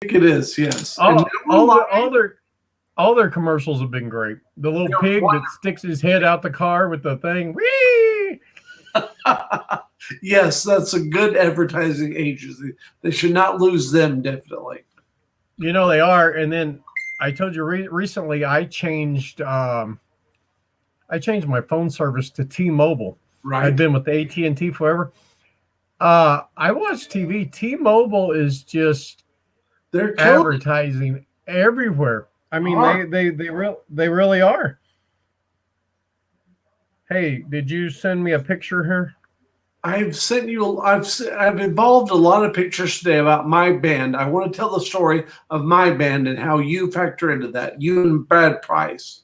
think it is, yes. And All now we're all live. the all their commercials have been great. The little They're pig that sticks his head out the car with the thing. Whee! Yes, that's a good advertising agency. They should not lose them, definitely. You know they are. And then I told you recently I changed my phone service to T-Mobile. I've Right? been with AT&T forever. I watch TV. T-Mobile is just They're killing it advertising everywhere. I mean, hard. they really are. Hey, did you send me a picture here? I've sent you. I've involved a lot of pictures today about my band. I want to tell the story of my band and how you factor into that. You and Brad Price.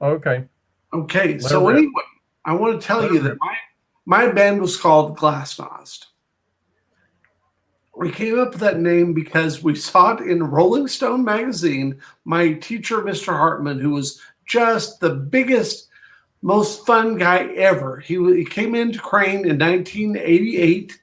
Okay, Okay, let her so rip. anyway, I want to tell Let her you that rip. my band was called Glasnost. We came up with that name because we saw it in Rolling Stone magazine. My teacher, Mr. Hartman, who was just the biggest, most fun guy ever. He came into Crane in 1988,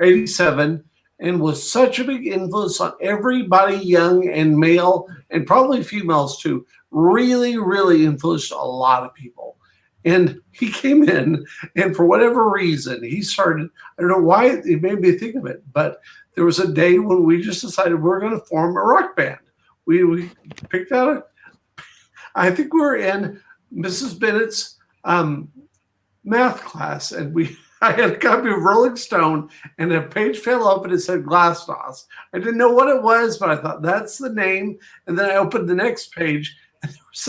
87, and was such a big influence on everybody, young and male, and probably females too. Really, really influenced a lot of people. And he came in, and for whatever reason, he started. I don't know why it made me think of it, but there was a day when we just decided we're going to form a rock band. We picked out a. I think we were in Mrs. Bennett's um, math class, and we I had a copy of Rolling Stone, and a page fell open and it said Glasnost. I didn't know what it was, but I thought that's the name. And then I opened the next page, and there was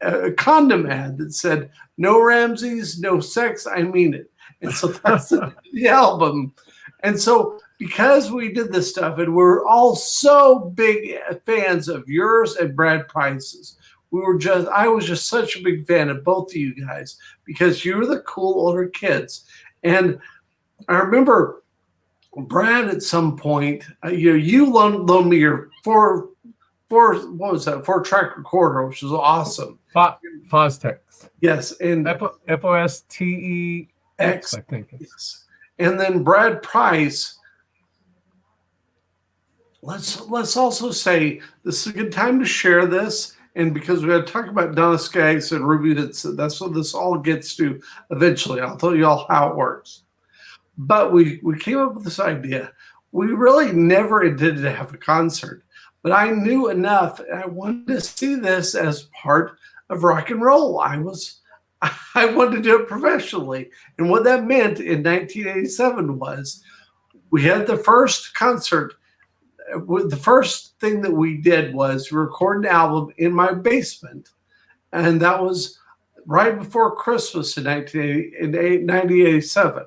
this condom ad that said, "No Ramses, no sex, I mean it." And so that's the album. And so because we did this stuff, and we're all so big fans of yours and Brad Price's, I was just such a big fan of both of you guys because you were the cool older kids. And I remember Brad at some point, you loaned me your what was that, 4-track recorder, which was awesome. Fostex. Yes. And Fostex, X, I think it's. yes. And then Brad Price, let's also say this is a good time to share this. And because we got to talk about Donna Skaggs and Ruby, that's what this all gets to eventually. I'll tell you all how it works. But we came up with this idea. We really never intended to have a concert, but I knew enough. And I wanted to see this as part of rock and roll. I wanted to do it professionally, and what that meant in 1987 was we had the first concert. The first thing that we did was record an album in my basement, and that was right before Christmas in 1987.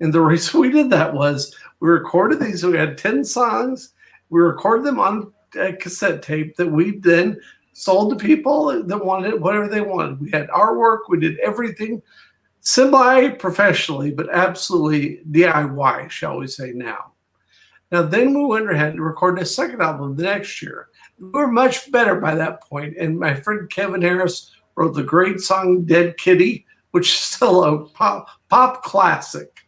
And the reason we did that was we recorded these. We had 10 songs. We recorded them on a cassette tape that we then sold to people that wanted whatever they wanted. We had artwork. We did everything semi-professionally, but absolutely DIY, shall we say now. Now, then we went ahead and recorded a second album the next year. We were much better by that point, and my friend Kevin Harris wrote the great song Dead Kitty, which is still a pop classic.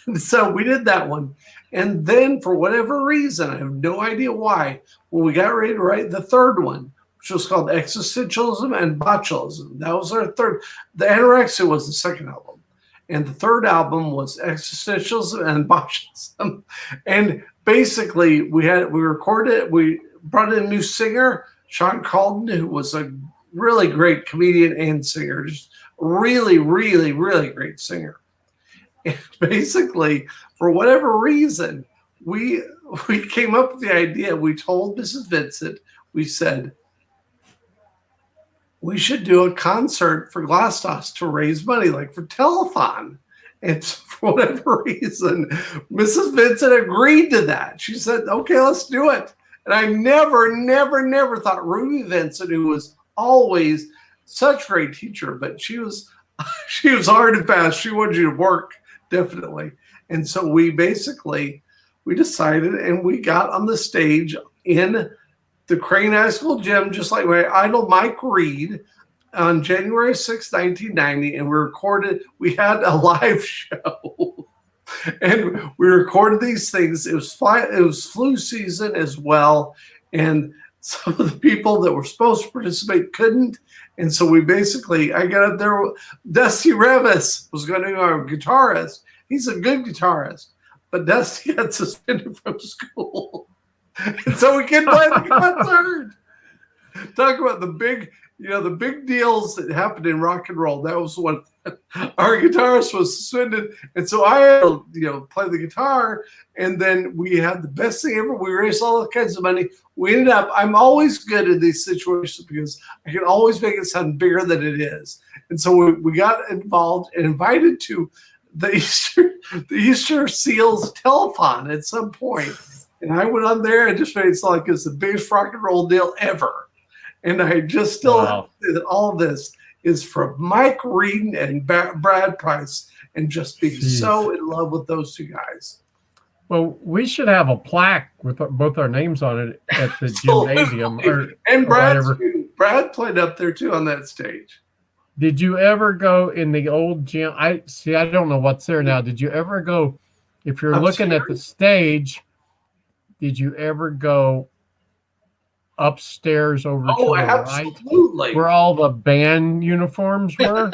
And so we did that one. And then, for whatever reason, I have no idea why, when we got ready to write the third one, which was called Existentialism and Botulism, that was our third. The Anorexia was the second album. And the third album was Existentialism and Botulism. And basically, we recorded it. We brought in a new singer, Sean Calden, who was a really great comedian and singer, just really, really, really great singer. And basically, for whatever reason, we came up with the idea. We told Mrs. Vincent, we said, we should do a concert for Glasnost to raise money, like for telethon. And for whatever reason, Mrs. Vincent agreed to that. She said, okay, let's do it. And I never, never, never thought Ruby Vincent, who was always such a great teacher, but she was hard and fast. She wanted you to work, definitely. And so we decided, and we got on the stage in the Crane High School gym, just like my idol Mike Reed, on January 6, 1990, and we had a live show. And we recorded these things. It was flu season as well, and some of the people that were supposed to participate couldn't. And so I got up there. Dusty Revis was going to be our guitarist. He's a good guitarist, but Dusty got suspended from school, and so we couldn't play the concert. Talk about the big deals that happened in rock and roll. That was what our guitarist was suspended. And so I had to, play the guitar. And then we had the best thing ever. We raised all kinds of money. We ended up, I'm always good in these situations because I can always make it sound bigger than it is. And so we got involved and invited to the Easter Seals telethon at some point. And I went on there and just made it sound like it's the biggest rock and roll deal ever. And I just still have to say that all of this is from Mike Reed and Brad Price, and just being so in love with those two guys. Well, we should have a plaque with both our names on it at the gymnasium. And Brad played up there too on that stage. Did you ever go in the old gym? I don't know what's there now. Did you ever go, if you're looking at the stage, did you ever go upstairs over to the absolutely. Right, where all the band uniforms were?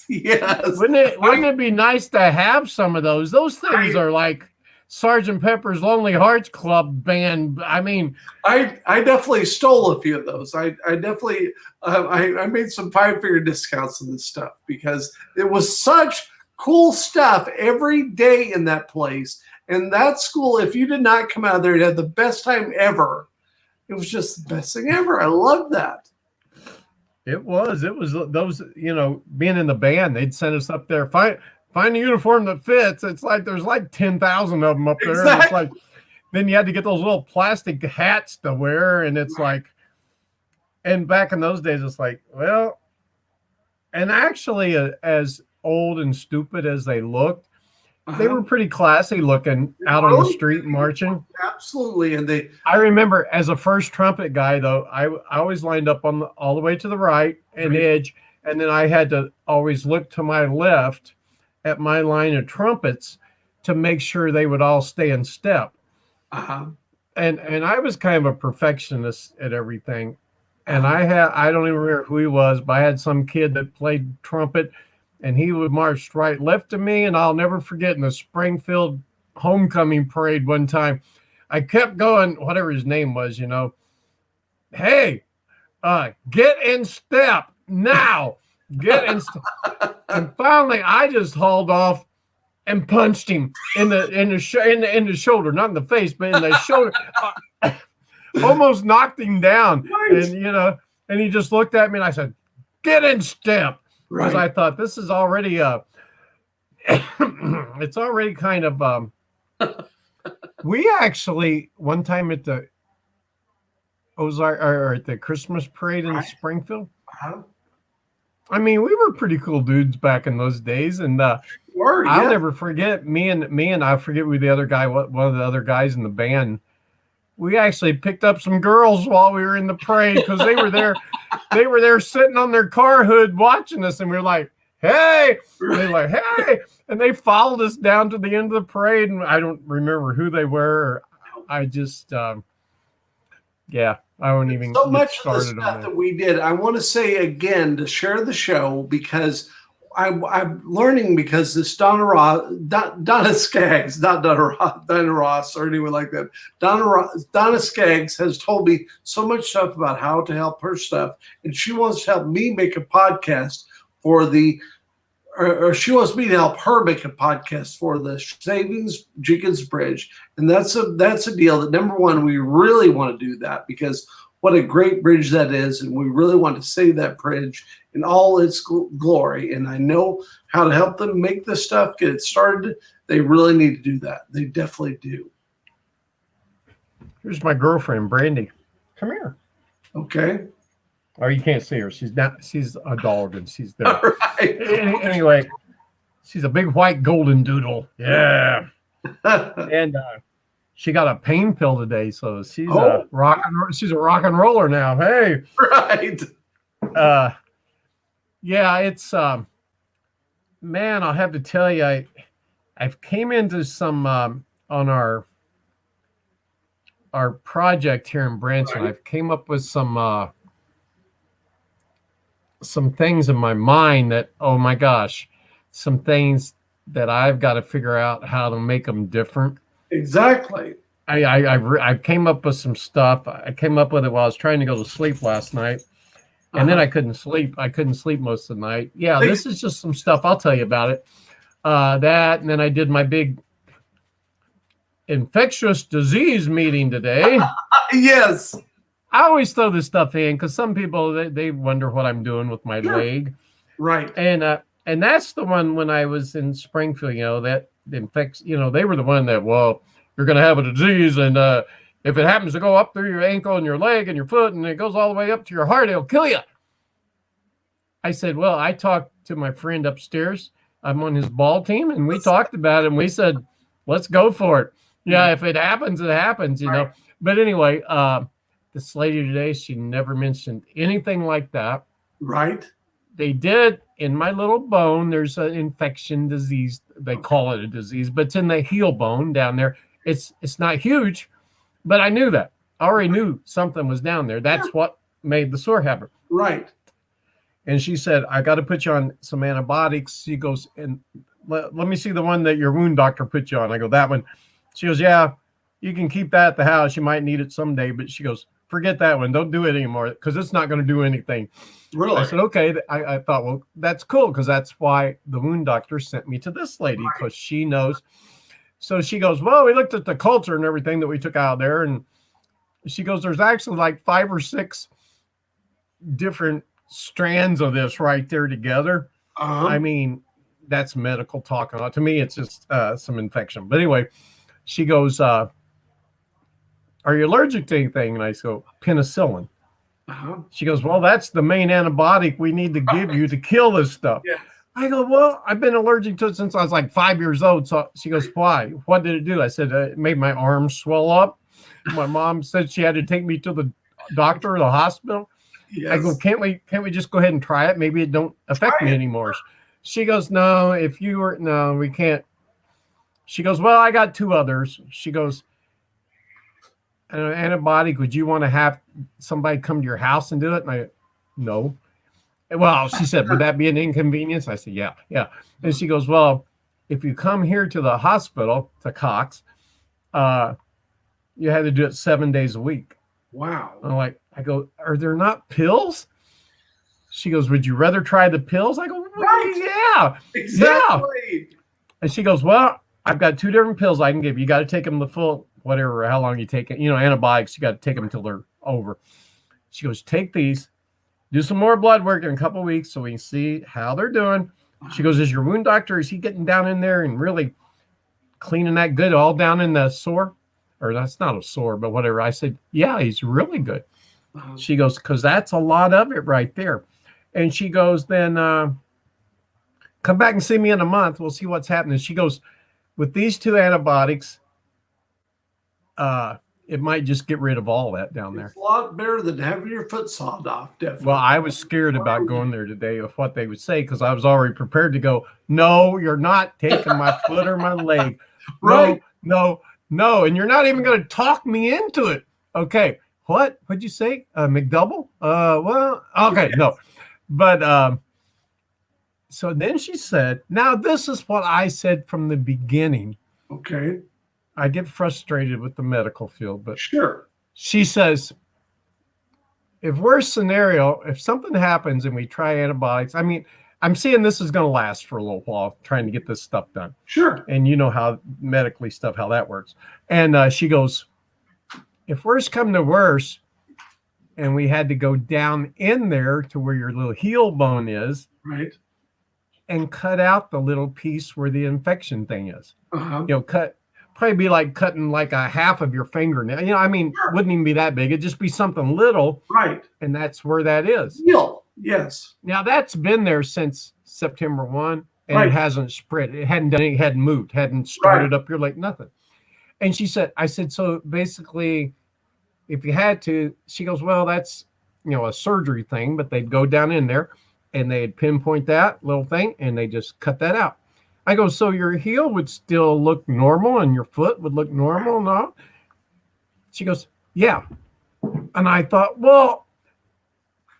Yes. Wouldn't it be nice to have some of those? Those things are like Sgt. Pepper's Lonely Hearts Club Band. I mean, I definitely stole a few of those. I definitely I made some 5-figure discounts on this stuff because it was such cool stuff every day in that place. And that school, if you did not come out there, you had the best time ever. It was just the best thing ever. I love that. It was those, being in the band, they'd send us up there, find a uniform that fits. It's like there's like 10,000 of them up there. Exactly. And it's like, then you had to get those little plastic hats to wear. And it's like, and back in those days, it's like, well, and actually as old and stupid as they looked, they were pretty classy looking out on the street marching. Absolutely. And I remember as a first trumpet guy, though, I always lined up all the way to the right and edge. And then I had to always look to my left at my line of trumpets to make sure they would all stay in step. And I was kind of a perfectionist at everything. And I don't even remember who he was, but I had some kid that played trumpet, and he would march right left of me. And I'll never forget in the Springfield homecoming parade one time, I kept going, whatever his name was, hey, get in step now, get in step. And finally, I just hauled off and punched him in the shoulder, not in the face, but in the shoulder. Almost knocked him down. Right. And and he just looked at me, and I said, "Get in step," because I thought this is already it's already kind of. We actually one time at the Ozark or at the Christmas parade in Springfield. I mean, we were pretty cool dudes back in those days, and I'll never forget me and I forget who the other guy, one of the other guys in the band. We actually picked up some girls while we were in the parade because they were there. They were there sitting on their car hood watching us, and we were like, "Hey!" And they were like, "Hey!" And they followed us down to the end of the parade, and I don't remember who they were. I just, I won't even. So much of the stuff that we did. I want to say again to share the show because I'm learning because this Donna Skaggs, not Donna Ross or anyone like that. Donna Skaggs has told me so much stuff about how to help her stuff, and she wants to help me make a podcast for or she wants me to help her make a podcast for the Savings Jenkins Bridge, and that's a deal that number one we really want to do that because what a great bridge that is, and we really want to save that bridge in all its glory. And I know how to help them make this stuff, get it started. They really need to do that. They definitely do. Here's my girlfriend, Brandy. Come here. Okay. Oh, you can't see her. She's a dog, and she's there. All right. Anyway, she's a big white golden doodle. Yeah. And she got a pain pill today, so she's a rock and roller now. Hey. Right. Yeah, it's man, I'll have to tell you, I've came into some on our project here in Branson. Right. I've came up with some things in my mind that, oh my gosh, some things that I've got to figure out how to make them different. Exactly. I came up with some stuff. I came up with it while I was trying to go to sleep last night, and then I couldn't sleep. I couldn't sleep most of the night. Yeah, this is just some stuff. I'll tell you about it. That, and then I did my big infectious disease meeting today. Yes. I always throw this stuff in because some people they wonder what I'm doing with my leg. Right. And that's the one when I was in Springfield, that infects, they were the one that, well, you're going to have a disease. And if it happens to go up through your ankle and your leg and your foot and it goes all the way up to your heart, it'll kill you. I said, well, I talked to my friend upstairs. I'm on his ball team. And we talked about it. And we said, let's go for it. Yeah, if it happens, it happens, know. But anyway, this lady today, she never mentioned anything like that. Right. They did in my little bone. There's an infection disease. They call it a disease, but it's in the heel bone down there. It's not huge, but I knew that. I already knew something was down there. That's what made the sore happen. Right. And she said, I got to put you on some antibiotics. She goes, and let me see the one that your wound doctor put you on. I go, that one. She goes, yeah, you can keep that at the house. You might need it someday. But she goes, forget that one. Don't do it anymore because it's not going to do anything. Really? I said, okay. I thought, well, that's cool because that's why the wound doctor sent me to this lady because she knows. So she goes, well, we looked at the culture and everything that we took out there. And she goes, there's actually like 5 or 6 different strands of this right there together. I mean, that's medical talk. To me, it's just some infection. But anyway, she goes, are you allergic to anything? And I go, penicillin. She goes, well, that's the main antibiotic we need to give you to kill this stuff. Yeah. I go, well, I've been allergic to it since I was like 5 years old. So she goes, why? What did it do? I said, it made my arms swell up. My mom said she had to take me to the doctor or the hospital. Yes. I go, can't we just go ahead and try it? Maybe it don't affect me anymore. She goes, no, we can't. She goes, well, I got 2 others. She goes, an antibiotic, would you want to have somebody come to your house and do it? And I, no. Well, she said, would that be an inconvenience? I said, yeah. And she goes, well, if you come here to the hospital, to Cox, you had to do it 7 days a week. Wow. I go, are there not pills? She goes, would you rather try the pills? I go, well, yeah. Exactly. Yeah. And she goes, well, I've got 2 different pills I can give you. You got to take them the full, whatever, how long you take it. Antibiotics, you got to take them until they're over. She goes, take these, do some more blood work in a couple of weeks so we can see how they're doing. She goes, is your wound doctor, is he getting down in there and really cleaning that good all down in the sore? Or that's not a sore, but whatever. I said, yeah, he's really good. She goes, because that's a lot of it right there. And she goes, then come back and see me in a month. We'll see what's happening. She goes, with these 2 antibiotics, it might just get rid of all that down there. It's a lot better than having your foot sawed off, definitely. Well, I was scared about going there today of what they would say because I was already prepared to go, no, you're not taking my foot or my leg. Right. No. And you're not even going to talk me into it. Okay. What'd you say? McDouble? Well, okay. Yes. No. But so then she said, now this is what I said from the beginning. Okay. I get frustrated with the medical field, but sure. She says, if worst scenario, if something happens and we try antibiotics, I mean, I'm seeing this is going to last for a little while trying to get this stuff done. Sure. And you know how medically stuff, how that works. And she goes, if worst come to worst and we had to go down in there to where your little heel bone is. Right. And cut out the little piece where the infection thing is. Probably be like cutting like a half of your fingernail. Sure. Wouldn't even be that big. It'd just be something little. Right. And that's where that is. Yes. Now that's been there since September 1 and It hasn't spread. It hadn't done anything, hadn't moved, hadn't started up your leg, nothing. And I said, so basically, if you had to, she goes, well, that's, a surgery thing, but they'd go down in there and they'd pinpoint that little thing and they just cut that out. I go, so your heel would still look normal and your foot would look normal, no? She goes, yeah. And I thought, well,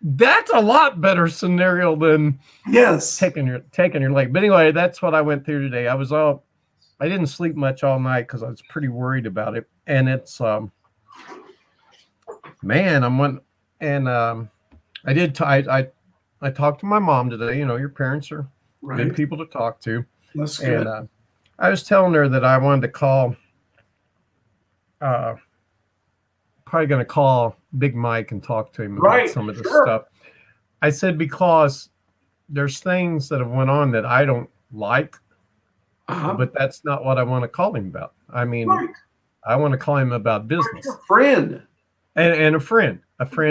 that's a lot better scenario than Yes. taking your leg. But anyway, that's what I went through today. I didn't sleep much all night because I was pretty worried about it. And it's man, I talked to my mom today. Your parents are Right. good people to talk to. That's good. And I was telling her that I wanted to call, probably going to call Big Mike and talk to him about some of this stuff. I said, because there's things that have went on that I don't like, but that's not what I want to call him about. I mean, I want to call him about business. Your friend. And a friend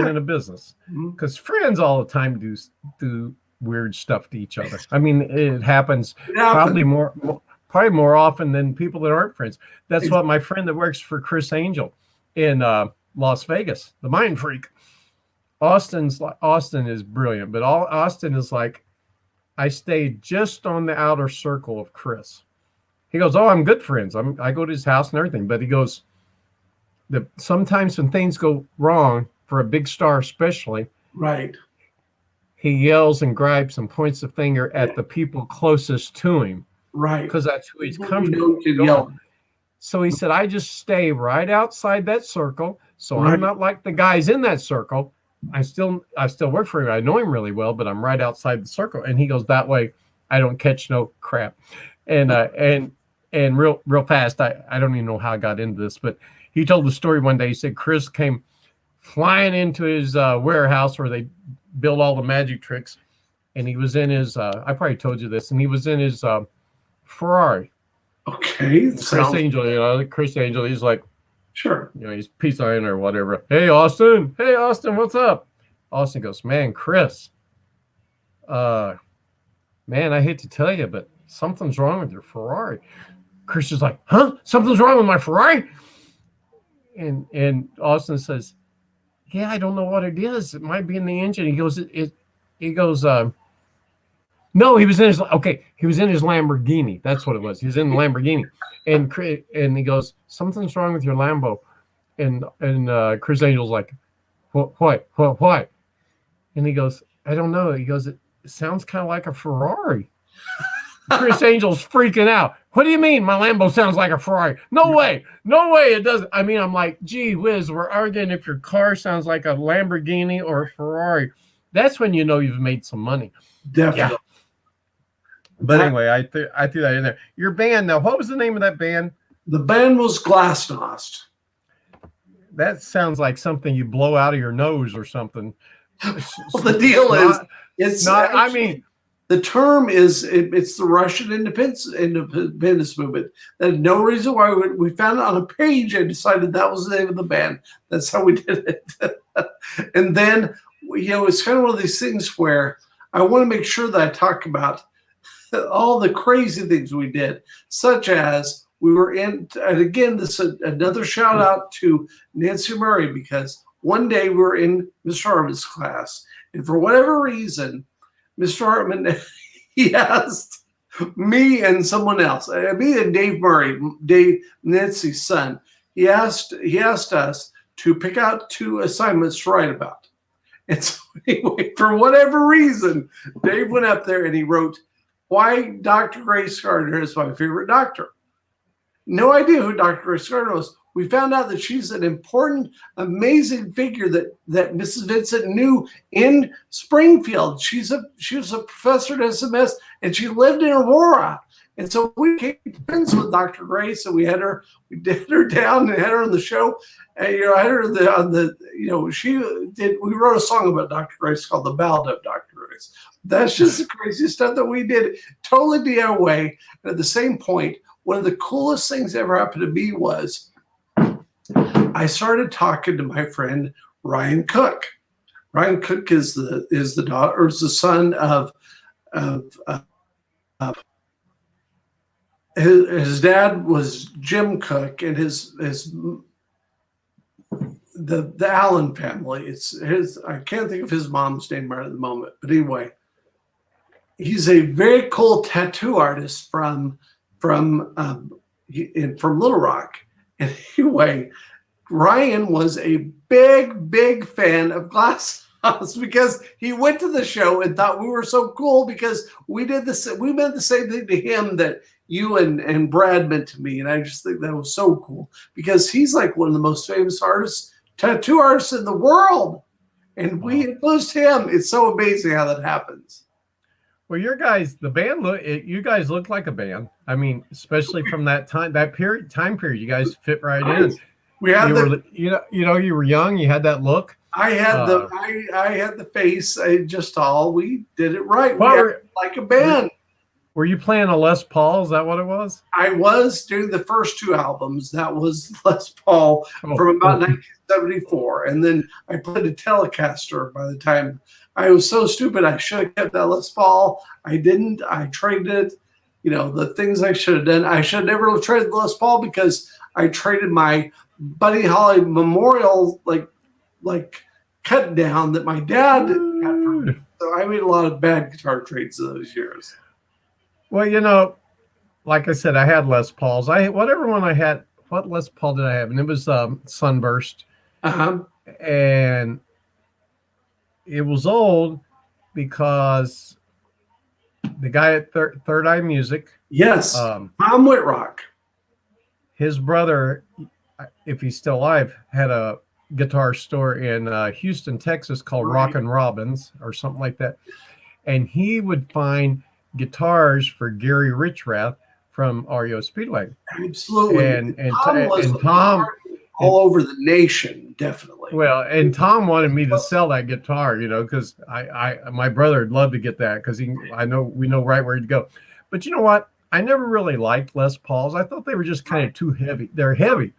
in a business. Because friends all the time do weird stuff to each other. I mean, it happens probably more often than people that aren't friends. That's what my friend that works for Chris Angel in Las Vegas, the mind freak. Austin is brilliant, but Austin is like, I stayed just on the outer circle of Chris. He goes, oh, I'm good friends. I go to his house and everything, but he goes, sometimes when things go wrong for a big star, especially, right, he yells and gripes and points the finger at the people closest to him, right, because that's who he's comfortable with. So he said, I just stay right outside that circle, so I'm not like the guys in that circle. I still work for him. I know him really well, but I'm right outside the circle. And he goes, that way I don't catch no crap. And real fast, I don't even know how I got into this, but he told the story one day. He said Chris came flying into his warehouse where they build all the magic tricks. And he was in his, I probably told you this, and he was in his Ferrari. Okay. Chris Angel, he's like, sure. He's peace sign or whatever. Hey, Austin, what's up? Austin goes, man, Chris, man, I hate to tell you, but something's wrong with your Ferrari. Chris is like, huh? Something's wrong with my Ferrari? And Austin says, yeah, I don't know what it is. It might be in the engine. He goes, no, he was in his Lamborghini. That's what it was. He was in the Lamborghini. And he goes, something's wrong with your Lambo. And Chris Angel's like, what? And he goes, I don't know. He goes, it sounds kind of like a Ferrari. Chris Angel's freaking out. What do you mean my Lambo sounds like a Ferrari? No way it doesn't. I mean, I'm like, gee whiz, we're arguing if your car sounds like a Lamborghini or a Ferrari. That's when you know you've made some money. Definitely. Yeah. But anyway, I threw that in there. Your band, now, what was the name of that band? The band was Glasnost. That sounds like something you blow out of your nose or something. Well, the deal it's not. Actually, I mean, the term is it's the Russian independence movement. There's no reason why we found it on a page and decided that was the name of the band. That's how we did it. And then it's kind of one of these things where I want to make sure that I talk about all the crazy things we did, such as we were in, and again, this is another shout out to Nancy Murray, because one day we were in Mr. Hartman's class, and for whatever reason, Mr. Hartman, he asked me and someone else, me and Dave Murray, Nancy's son, he asked us to pick out 2 assignments to write about. And so anyway, for whatever reason, Dave went up there and he wrote, why Dr. Grace Gardner is my favorite doctor. No idea who Dr. Grace Gardner was. We found out that she's an important, amazing figure that Mrs. Vincent knew in Springfield. She was a professor at SMS, and she lived in Aurora. And so we became friends with Dr. Grace, and we had her down and had her on the show. And I had her we wrote a song about Dr. Grace called The Ballad of Dr. Grace. That's just the crazy stuff that we did, totally DIY. And at the same point, one of the coolest things that ever happened to me was I started talking to my friend Ryan Cook. Ryan Cook is the son of his dad was Jim Cook, and the Allen family. It's his. I can't think of his mom's name right at the moment, but anyway. he's a very cool tattoo artist from Little Rock. And anyway, Ryan was a big fan of Glass House because he went to the show and thought we were so cool because we meant the same thing to him that you and Brad meant to me. And I just think that was so cool because he's like one of the most famous tattoo artists in the world. And we influenced him. It's so amazing how that happens. Well, you guys look like a band. I mean, especially from that time period, you guys fit right in. We had you were young, you had that look. I had the face, just all. We did it right. We acted like a band. Were you playing a Les Paul? Is that what it was? I was doing the first two albums. That was Les Paul from about 1974. And then I played a Telecaster by the time. I was so stupid. I should have kept that Les Paul. I didn't. I traded it. You know, the things I should have done. I should have never traded the Les Paul because I traded my Buddy Holly Memorial like cut down that my dad got for me. So I made a lot of bad guitar trades those years. Well, you know, like I said, I had Les Pauls. Whatever one I had. What Les Paul did I have? And it was Sunburst. And it was old because the guy at Third Eye Music. Yes. Tom Whitrock. His brother, if he's still alive, had a guitar store in Houston, Texas called Rockin' Robbins or something like that. And he would find guitars for Gary Richrath from REO Speedwagon. Absolutely. And Tom all over the nation, definitely. Well, and Tom wanted me to sell that guitar, you know, because my brother would love to get that because we know right where to go. But you know what? I never really liked Les Pauls. I thought they were just kind of too heavy. They're heavy.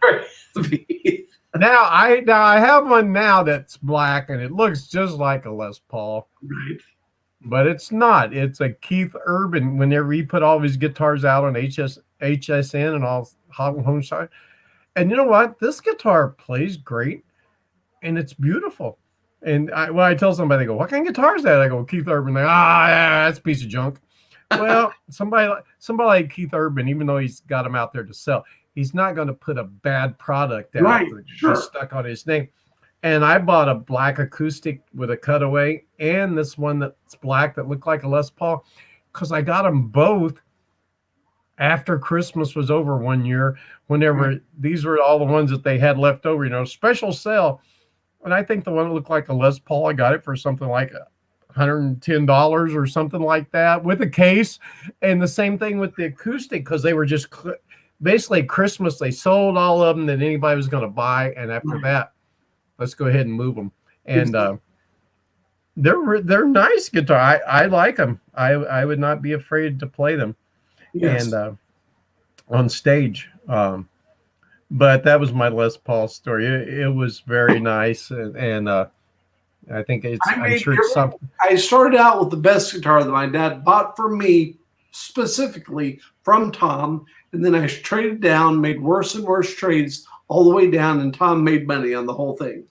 Now I have one now that's black and it looks just like a Les Paul. Right. But it's not. It's a Keith Urban. Whenever he put all of his guitars out on HSN and all home side. And you know what? This guitar plays great and it's beautiful. And when I tell somebody, they go, "What kind of guitar is that?" I go, "Keith Urban." They go, yeah, that's a piece of junk. Well, somebody like Keith Urban, even though he's got them out there to sell, he's not going to put a bad product out that's stuck on his name. And I bought a black acoustic with a cutaway and this one that's black that looked like a Les Paul because I got them both after Christmas was over one year, whenever these were all the ones that they had left over, you know, special sale. And I think the one that looked like a Les Paul, I got it for something like $110 or something like that with a case. And the same thing with the acoustic because they were just basically Christmas. They sold all of them that anybody was going to buy. And after that, let's go ahead and move them. And they're nice guitar. I like them. I would not be afraid to play them. Yes. And on stage. But that was my Les Paul story. It was very nice. And I think I'm sure it's something. I started out with the best guitar that my dad bought for me specifically from Tom. And then I traded down, made worse and worse trades all the way down. And Tom made money on the whole thing.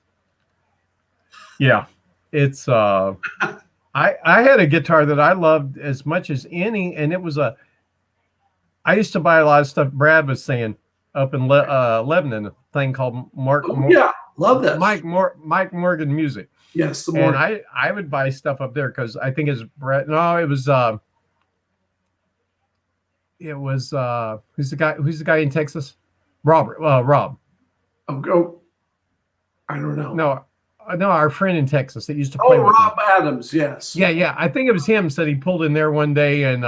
Yeah. It's I had a guitar that I loved as much as any. And it was I used to buy a lot of stuff Brad was saying up in Lebanon, a thing called love that. Mike Morgan Music. Yes, and I would buy stuff up there because I think it's Brad. No, it was who's the guy in Texas? Rob. Oh, I don't know. No, our friend in Texas that used to play with Rob Adams. Yes. Yeah. I think it was him. Said he pulled in there one day and.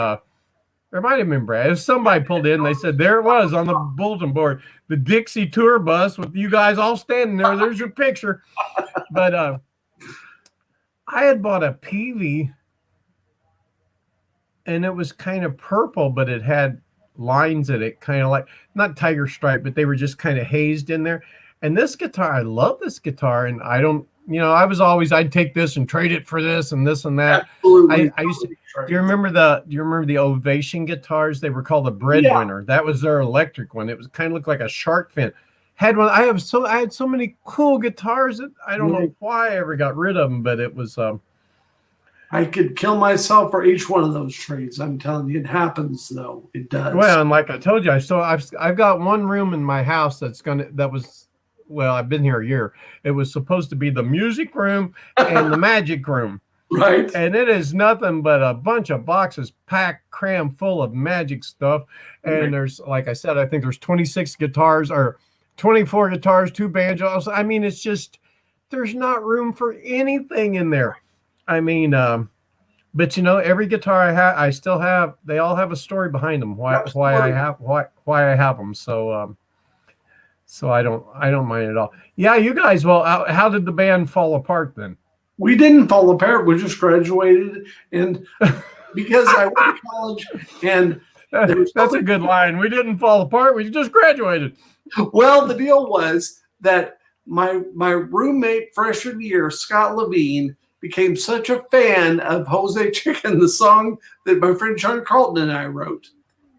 There might have been Brad. If somebody pulled in, they said there it was on the bulletin board, the Dixie tour bus with you guys all standing there. There's your picture. But I had bought a Peavey, and it was kind of purple, but it had lines in it, kind of like not tiger stripe, but they were just kind of hazed in there. And this guitar, I love this guitar, and I don't. You know, I'd take this and trade it for this and this and that. Absolutely. I used to. Do you remember the Ovation guitars? They were called the Breadwinner. That was their electric one. It was kind of looked like a shark fin. Had one. I had so many cool guitars that I don't know why I ever got rid of them, but it was. I could kill myself for each one of those trees. I'm telling you, it happens though. It does. Well, and like I told you, I've got one room in my house I've been here a year. It was supposed to be the music room and the magic room. Right. And it is nothing but a bunch of boxes packed, crammed full of magic stuff. And Right. there's, like I said, I think there's 26 guitars or 24 guitars, 2 banjos. I mean, it's just, there's not room for anything in there. I mean, but every guitar I still have, they all have a story behind them. Why I have them. So I don't mind at all. Yeah, you guys. Well, how did the band fall apart then? We didn't fall apart. We just graduated, and because I went to college, and that's a good line. We didn't fall apart. We just graduated. Well, the deal was that my roommate freshman year, Scott Levine, became such a fan of Jose Chicken, the song that my friend Sean Carlton and I wrote.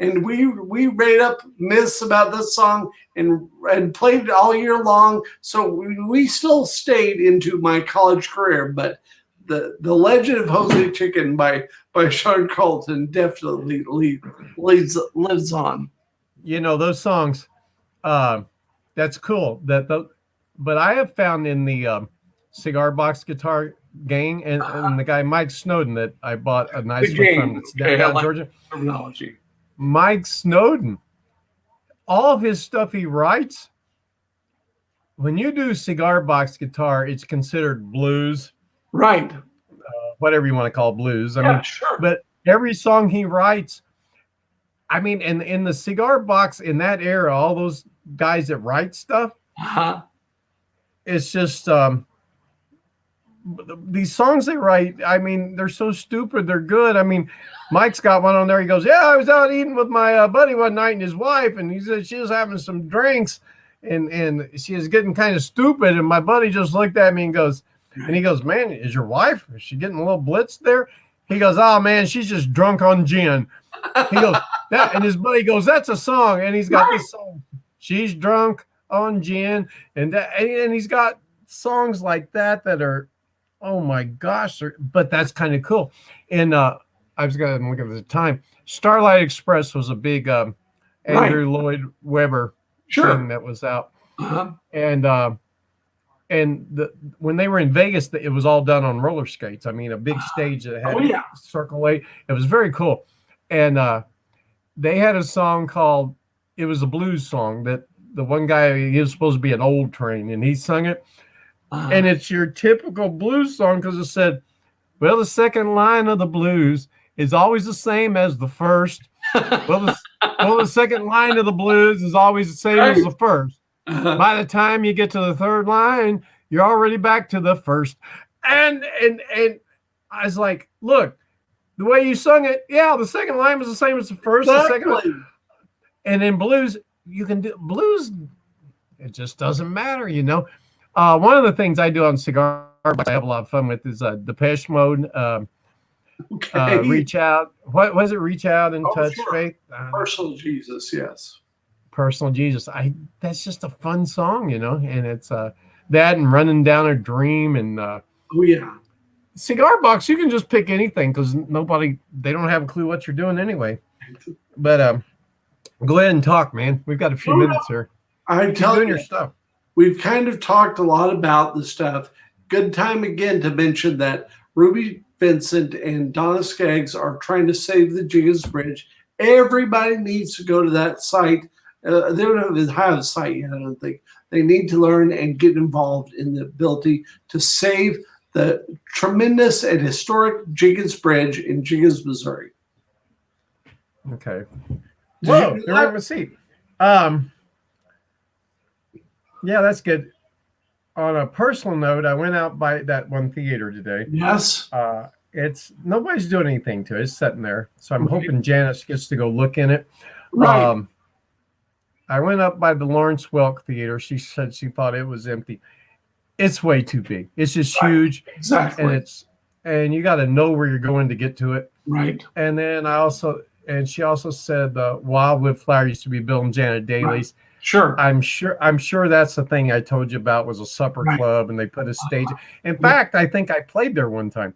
And we made up myths about this song and played it all year long. So we still stayed into my college career, but the legend of Jose Chicken by Sean Carlton definitely lives on. Those songs, that's cool. But I have found in the Cigar Box Guitar gang and the guy Mike Snowden that I bought a nice one from that's down in Georgia. Terminology. Mike Snowden, all of his stuff he writes, when you do Cigar Box Guitar, it's considered blues. Right. Whatever you want to call blues. I mean, sure. But every song he writes, I mean, in the Cigar Box in that era, all those guys that write stuff, it's just these songs they write, I mean, they're so stupid, they're good. I mean, Mike's got one on there. He goes, yeah, I was out eating with my buddy one night and his wife, and he said she was having some drinks and she was getting kind of stupid, and my buddy just looked at me and goes, man, is your wife, is she getting a little blitzed there? He goes, oh man, she's just drunk on gin. He goes, that, and his buddy goes, that's a song, and he's got this song, she's drunk on gin, and he's got songs like that are, oh my gosh, but that's kind of cool. And I was going to look at the time. Starlight Express was a big Andrew Lloyd Webber thing that was out. And when they were in Vegas, it was all done on roller skates. I mean, a big stage that had Circle 8. It was very cool. And they had a song called, it was a blues song that the one guy, he was supposed to be an old train, and he sung it. And it's your typical blues song because it said, well, the second line of the blues is always the same as the first. Well, the second line of the blues is always the same as the first. By the time you get to the third line, you're already back to the first. And I was like, look, the way you sung it, yeah, the second line was the same as the first. Exactly. The second line. And in blues, you can do blues. It just doesn't matter, One of the things I do on Cigar Box I have a lot of fun with is Depeche Mode. Reach Out. What was it? Reach Out and Touch Faith. Personal Jesus, yes. Personal Jesus. That's just a fun song, and it's that and Running Down a Dream and Cigar Box. You can just pick anything because they don't have a clue what you're doing anyway. But go ahead and talk, man. We've got a few minutes here. I'm telling you, your stuff. We've kind of talked a lot about the stuff. Good time again to mention that Ruby Vincent and Donna Skaggs are trying to save the Jiggins Bridge. Everybody needs to go to that site. They don't even have a site yet, I don't think. They need to learn and get involved in the ability to save the tremendous and historic Jiggins Bridge in Jiggins, Missouri. Okay. Whoa, they're in my seat. Yeah, that's good. On a personal note, I went out by that one theater today. Yes. It's nobody's doing anything to it. It's sitting there. So I'm hoping Janice gets to go look in it. Right. I went up by the Lawrence Welk Theater. She said she thought it was empty. It's way too big. It's just huge. Exactly. And you got to know where you're going to get to it. Right. And then she also said Wildwood Flower used to be building Janet Daly's. Right. Sure. I'm sure that's the thing I told you about was a supper club and they put a stage. In fact, I think I played there one time.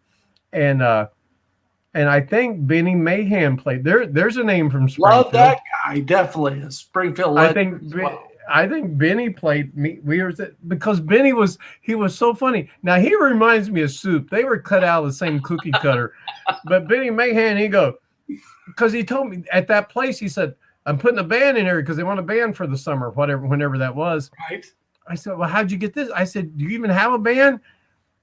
and I think Benny Mahan played. There's a name from Springfield. Love that guy. Definitely a Springfield I legend think as well. I think Benny played me. Because Benny was so funny. Now he reminds me of Soup. They were cut out of the same cookie cutter, but Benny Mahan, because he told me at that place, he said, "I'm putting a band in here because they want a band for the summer, whenever that was." Right. I said, "Well, how'd you get this?" I said, "Do you even have a band?"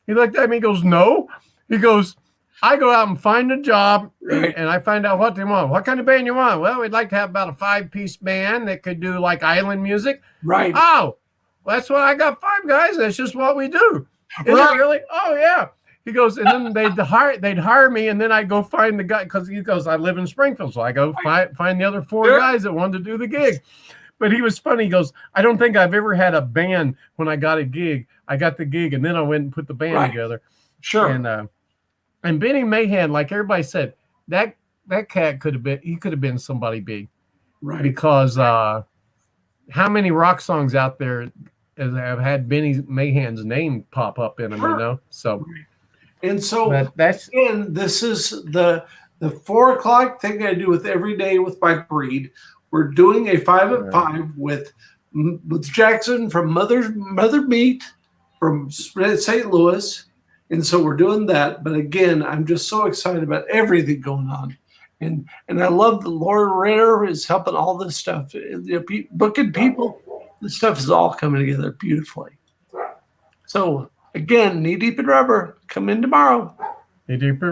He looked at me. He goes, "No." He goes, "I go out and find a job, Right. and I find out what they want. What kind of band you want? Well, we'd like to have about a 5-piece band that could do like island music." Right. Oh, well, that's what I got. 5 guys. That's just what we do. Is Right. it really? Oh yeah. He goes, and then they'd hire me, and then I go find the guy because he goes, I live in Springfield, so I go find the other 4 Sure. guys that wanted to do the gig. But he was funny. He goes, I don't think I've ever had a band when I got a gig. I got the gig, and then I went and put the band Right. together. Sure. And Benny Mahan, like everybody said, that cat could have been somebody big. Right. Because how many rock songs out there have had Benny Mahan's name pop up in them, Sure. you know? So, And so but that's again, this is the 4 o'clock thing I do with Every Day with Mike Breed. We're doing a 5 at 5 with Jackson from Mother Meat from St. Louis. And so we're doing that. But again, I'm just so excited about everything going on. And I love that Laura Ritter is helping all this stuff. Booking people, this stuff is all coming together beautifully. So again, Knee Deep in Rubber, come in tomorrow. Knee Deep in